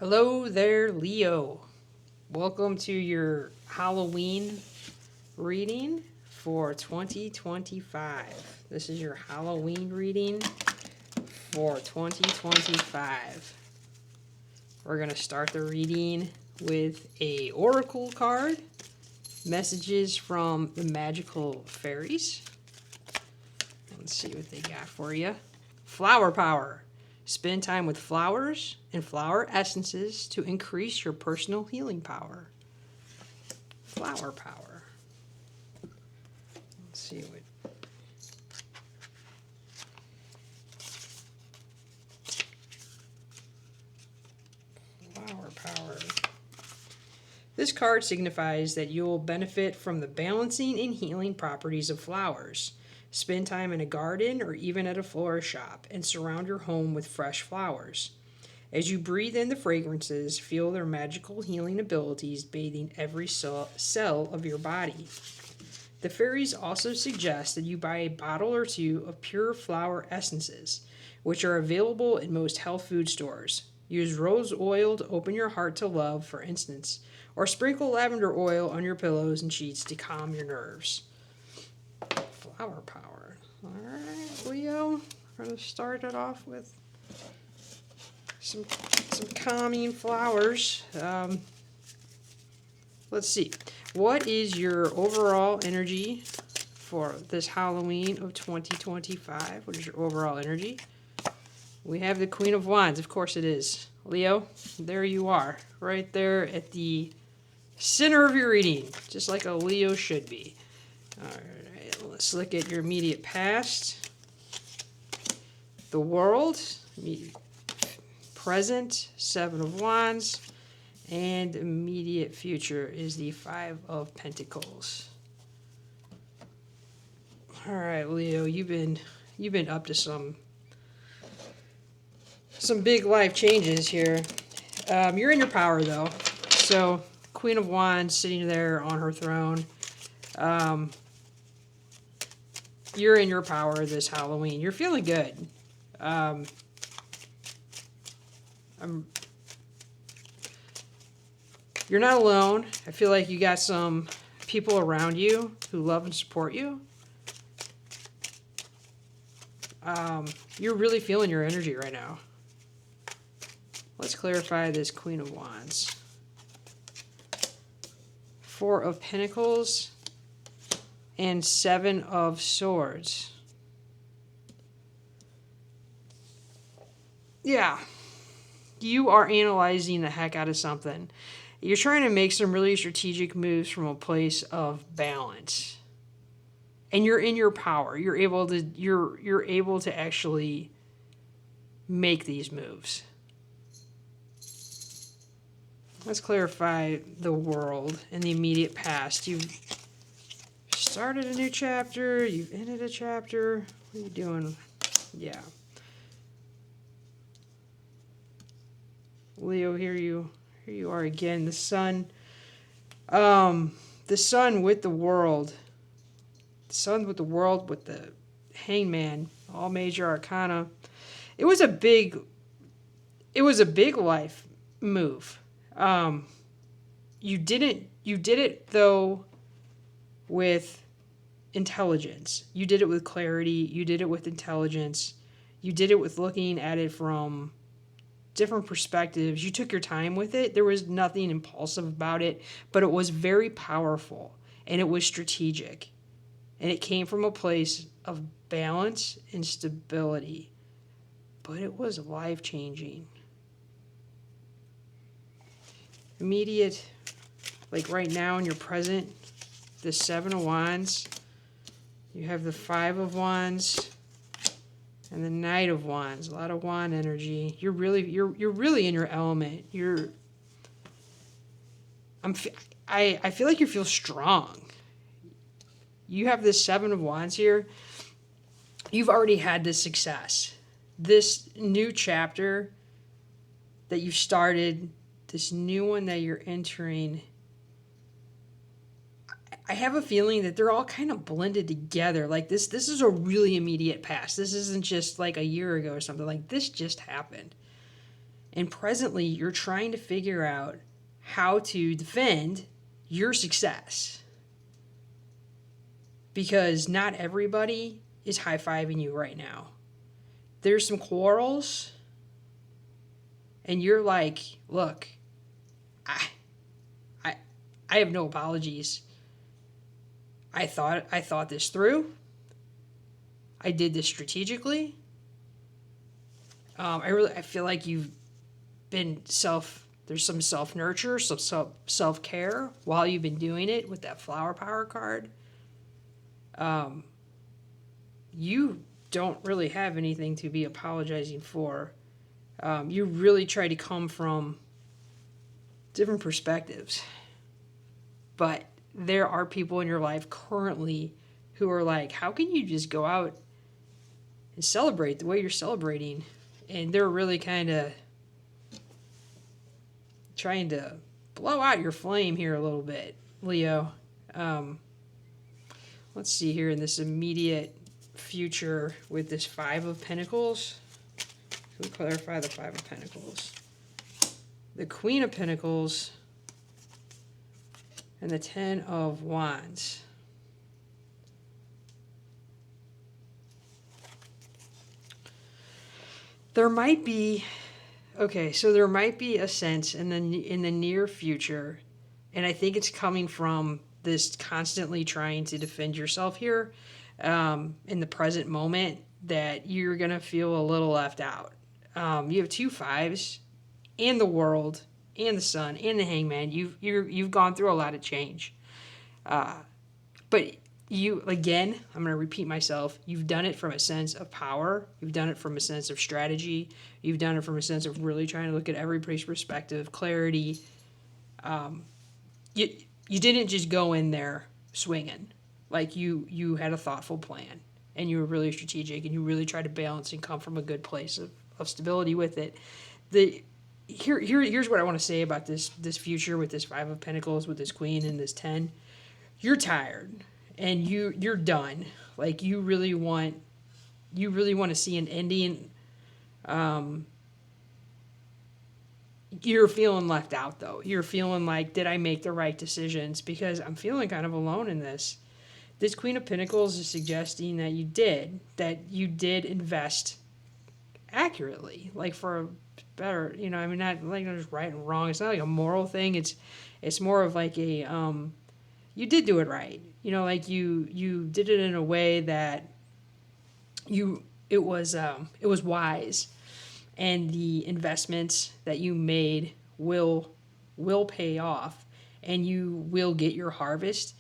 Hello there, Leo. Welcome to your Halloween reading for 2025. This is your Halloween reading for 2025. We're going to start the reading with a oracle card, messages from the magical fairies. Let's see what they got for you. Flower power. Spend time with flowers and flower essences to increase your personal healing power. Flower power. Let's see what. Flower power. This card signifies that you'll benefit from the balancing and healing properties of flowers. Spend time in a garden or even at a florist shop and surround your home with fresh flowers. As you breathe in the fragrances, feel their magical healing abilities bathing every cell of your body. The fairies also suggest that you buy a bottle or two of pure flower essences, which are available in most health food stores. Use rose oil to open your heart to love, for instance, or sprinkle lavender oil on your pillows and sheets to calm your nerves. Flower power. All right, Leo, we're going to start it off with some calming flowers. Let's see. What is your overall energy for this Halloween of 2025? What is your overall energy? We have the Queen of Wands. Of course it is. Leo, there you are. Right there at the center of your reading. Just like a Leo should be. All right, let's look at your immediate past. The world. Present, Seven of Wands. And immediate future is the Five of Pentacles. All right, Leo, you've been up to some big life changes here. You're in your power though. So Queen of Wands sitting there on her throne. You're in your power this Halloween. You're feeling good. You're not alone. I feel like you got some people around you who love and support you. You're really feeling your energy right now. Let's clarify this Queen of Wands. Four of Pentacles and Seven of Swords. Yeah. You are analyzing the heck out of something. You're trying to make some really strategic moves from a place of balance. And you're in your power. You're able to actually make these moves. Let's clarify the world and the immediate past. You've started a new chapter. You've ended a chapter. What are you doing? Yeah. Leo, here you are again. The sun. The sun with the world. The sun with the world with the hangman. All major arcana. It was a big life move. You did it though with intelligence. You did it with clarity. You did it with intelligence. You did it with looking at it from different perspectives. You took your time with it. There was nothing impulsive about it, but it was very powerful and it was strategic. And it came from a place of balance and stability. But it was life-changing. Immediate, like right now in your present, the Seven of Wands. You have the Five of Wands and the Knight of Wands. A lot of wand energy. You're really in your element. I feel like you feel strong. You have this Seven of Wands here. You've already had this success. This new chapter that you started, this new one that you're entering, I have a feeling that they're all kind of blended together. Like this is a really immediate past. This isn't just like a year ago or something. Like this just happened. And presently, you're trying to figure out how to defend your success. Because not everybody is high-fiving you right now. There's some quarrels, and you're like, look, I have no apologies. I thought this through. I did this strategically. I feel like you've been there's some self-nurture, some self-care while you've been doing it with that flower power card. You don't really have anything to be apologizing for. You really try to come from different perspectives. But there are people in your life currently who are like, how can you just go out and celebrate the way you're celebrating? And they're really kind of trying to blow out your flame here a little bit, Leo. Let's see here in this immediate future with this Five of Pentacles. Can we clarify the Five of Pentacles? The Queen of Pentacles and the Ten of Wands. There might be, so there might be a sense in the near future, and I think it's coming from this constantly trying to defend yourself here in the present moment, that you're going to feel a little left out. You have two fives and the World and the Sun and the Hangman. You've gone through a lot of change. But you, again, I'm going to repeat myself, you've done it from a sense of power. You've done it from a sense of strategy. You've done it from a sense of really trying to look at every perspective, clarity. You didn't just go in there swinging. Like you had a thoughtful plan, and you were really strategic, and you really tried to balance and come from a good place of stability with it. Here's what I want to say about this future with this Five of Pentacles, with this Queen and this 10. You're tired, and you're done. Like you really want to see an ending. You're feeling left out, though. You're feeling like, did I make the right decisions? Because I'm feeling kind of alone in this. This Queen of Pentacles is suggesting that you did invest accurately, like for a better, not like just right and wrong. It's not like a moral thing. It's more of like a, you did do it right. Like you did it in a way that it was wise. And the investments that you made will pay off, and you will get your harvest.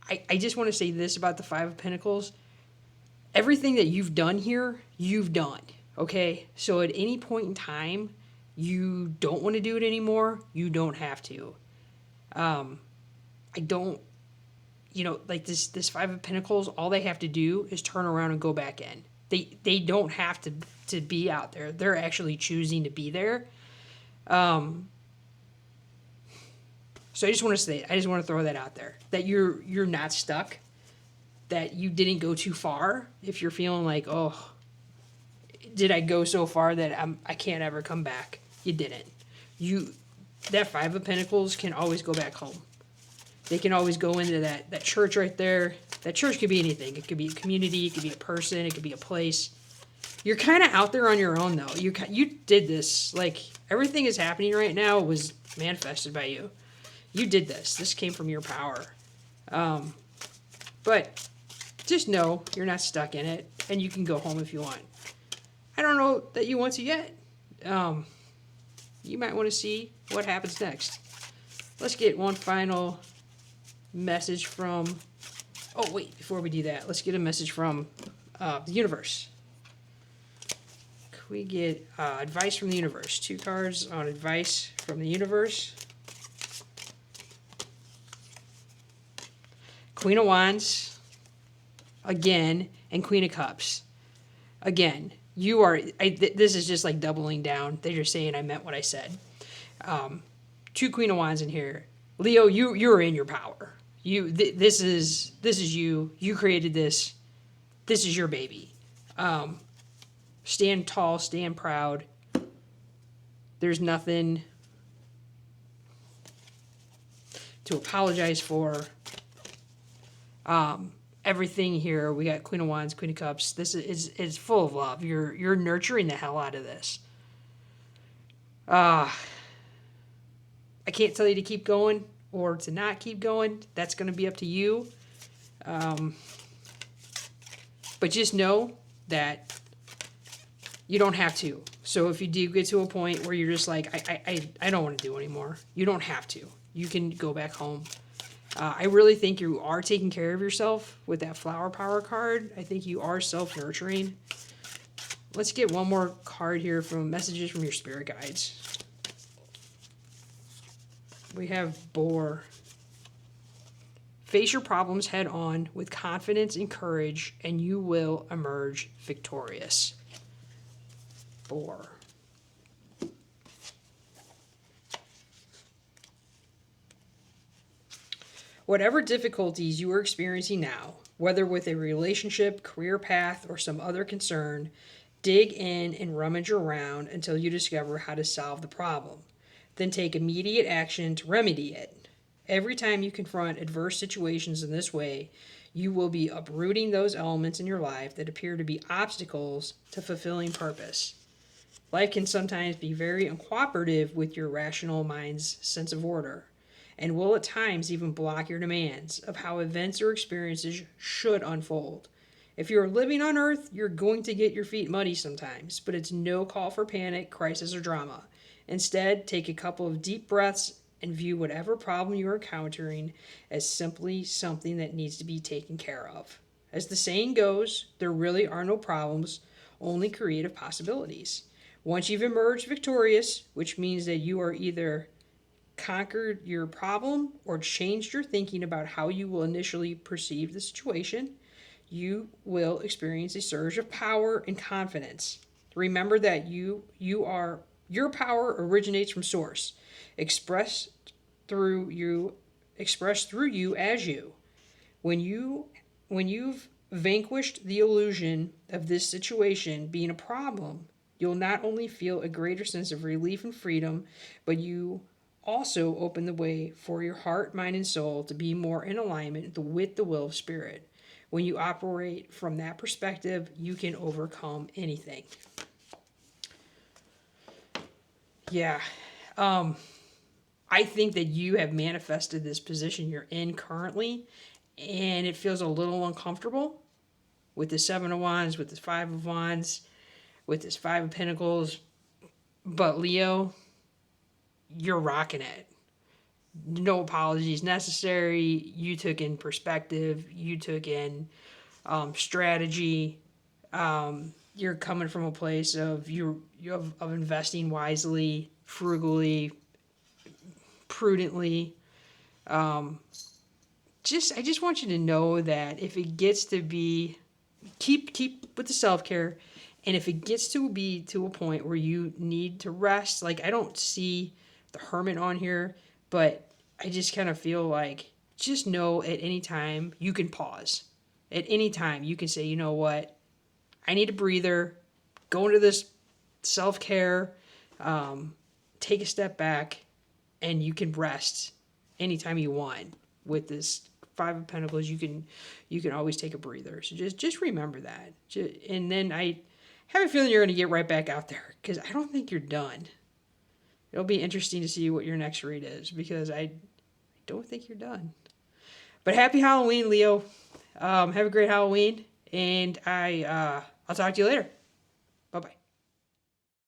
I just want to say this about the Five of Pentacles. Everything that you've done here, you've done, okay? So at any point in time, you don't want to do it anymore, you don't have to. I don't, like this Five of Pentacles, all they have to do is turn around and go back in. They don't have to be out there. They're actually choosing to be there. So I just want to throw that out there, that you're not stuck, that you didn't go too far. If you're feeling like, oh, did I go so far that I can't ever come back? You didn't. That Five of Pentacles can always go back home. They can always go into that church right there. That church could be anything. It could be a community. It could be a person. It could be a place. You're kind of out there on your own, though. You did this. Like, everything is happening right now was manifested by you. You did this. This came from your power. But just know you're not stuck in it, and you can go home if you want. I don't know that you want to yet. You might want to see what happens next. Let's get one final message from... Oh, wait, before we do that, let's get a message from the universe. Can we get advice from the universe? 2 cards on advice from the universe. Queen of Wands, again, and Queen of Cups. Again, you are... this is just like doubling down. They're just saying I meant what I said. 2 Queen of Wands in here. Leo, you're in your power. This is you. You created this. This is your baby. Stand tall, stand proud. There's nothing to apologize for. Everything here, we got Queen of Wands, Queen of Cups. This is full of love. You're nurturing the hell out of this. I can't tell you to keep going or to not keep going. That's going to be up to you. But just know that you don't have to. So if you do get to a point where you're just like, I don't want to do anymore, you don't have to. You can go back home. I really think you are taking care of yourself with that flower power card. I think you are self-nurturing. Let's get one more card here from messages from your spirit guides. We have Boar. Face your problems head on with confidence and courage, and you will emerge victorious. Boar. Whatever difficulties you are experiencing now, whether with a relationship, career path, or some other concern, dig in and rummage around until you discover how to solve the problem. Then take immediate action to remedy it. Every time you confront adverse situations in this way, you will be uprooting those elements in your life that appear to be obstacles to fulfilling purpose. Life can sometimes be very uncooperative with your rational mind's sense of order, and will at times even block your demands of how events or experiences should unfold. If you're living on Earth, you're going to get your feet muddy sometimes, but it's no call for panic, crisis, or drama. Instead, take a couple of deep breaths and view whatever problem you're encountering as simply something that needs to be taken care of. As the saying goes, there really are no problems, only creative possibilities. Once you've emerged victorious, which means that you are either conquered your problem or changed your thinking about how you will initially perceive the situation, you will experience a surge of power and confidence. Remember that your power originates from source, expressed through you as you. When you've vanquished the illusion of this situation being a problem, you'll not only feel a greater sense of relief and freedom, but you also open the way for your heart, mind, and soul to be more in alignment with the will of spirit. When you operate from that perspective, you can overcome anything. Yeah. I think that you have manifested this position you're in currently, and it feels a little uncomfortable with the Seven of Wands, with the Five of Wands, with this Five of Pentacles. But Leo, you're rocking it. No apologies necessary. You took in perspective. You took in strategy. You're coming from a place of of investing wisely, frugally, prudently. I just want you to know that if it gets to be, keep with the self-care, and if it gets to be to a point where you need to rest, like I don't see the Hermit on here, but I just kind of feel like just know at any time you can pause. At any time you can say, you know what, I need a breather, go into this self-care, take a step back, and you can rest anytime you want. With this Five of Pentacles, you can always take a breather. So just remember that. And then I have a feeling you're going to get right back out there, because I don't think you're done. It'll be interesting to see what your next read is, because I don't think you're done. But happy Halloween, Leo. Have a great Halloween, and I'll talk to you later. Bye-bye.